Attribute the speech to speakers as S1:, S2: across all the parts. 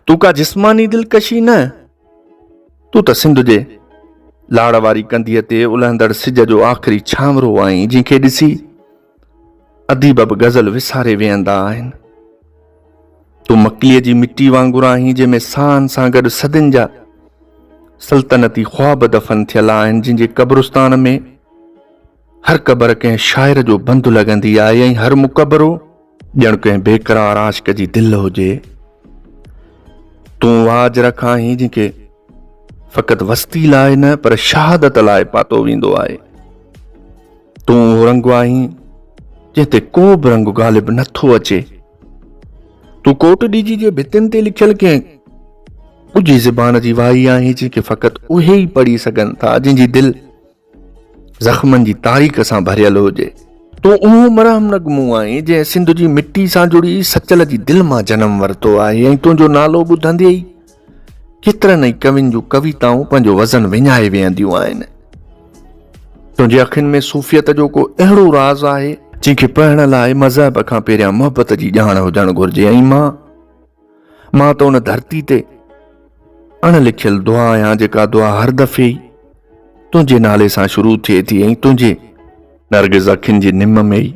S1: तू का जिस्मानी दिलकशी न, तू त सिंध जे लाड़ वारी कंधीअ ते उलहंदड़ सिज जो आख़िरी छांवरो आहीं, जंहिंखे ॾिसी अदीब बि गज़ल विसारे वेहंदा आहिनि। तू मकलीअ जी मिट्टी वांगुरु आहीं, जंहिंमें सान सां गॾु सदियुनि जा सल्तनती ख्वाब दफ़न थियल आहिनि, जंहिंजे कब्रिस्तान में हर क़बर कंहिं शाइर जो बंदु लॻंदी आहे ऐं हर मुक़बरो ॼण कंहिं बेक़रार आशिक़ जी दिलि हुजे। तूं वाज रख आहीं, जंहिंखे फ़क़ति वस्ती लाइ न पर शहादत लाइ पातो वेंदो आहे। तूं उहो रंग आहीं जंहिं ते को बि रंग ग़ालिब नथो अचे। तूं कोट ॾीजी जे भितियुनि ते लिखियल कंहिं ॻुझी ज़बान जी वाही आहीं, जंहिंखे फ़क़ति उहे ई पढ़ी सघनि था जंहिंजी दिलि ज़ख़्मनि जी तारीख़ सां भरियल हुजे। तूं उहो मरहम नगमू आहीं जंहिं सिंध जी मिट्टी सां जुड़ी सचल जी दिलि मां जनम वरितो आहे ऐं तुंहिंजो नालो ॿुधंदे ई केतिरनि ई कवियुनि जूं कविताऊं पंहिंजो वज़न विञाए वेहंदियूं आहिनि। तुंहिंजे अखियुनि में सूफ़ियत जो को अहिड़ो राज़ आहे जंहिंखे पढ़ण लाइ मज़हब खां पहिरियां मोहबत जी ॼाण हुजणु घुरिजे। ऐं मां त उन धरती ते अणलिखियल दुआ आहियां, जेका दुआ हर दफ़े ई तुंहिंजे नाले सां शुरू थिए थी ऐं तुंहिंजे नरगिज़ अखियुनि जी निम में ई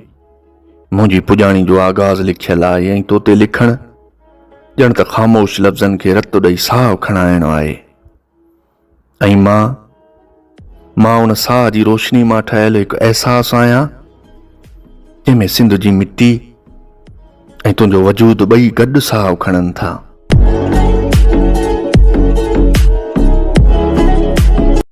S1: मुंहिंजी पुॼाणी जो आगाज़ लिखियल आहे ऐं तो ते लिखणु ॼण त ख़ामोश लफ़्ज़नि खे रतु ॾेई साहु खणाइणो आहे। ऐं मां उन साह जी रोशनी मां ठहियल हिकु अहसासु आहियां, जंहिंमें सिंध जी मिट्टी ऐं तुंहिंजो वजूद ॿई गॾु साहु खणनि था।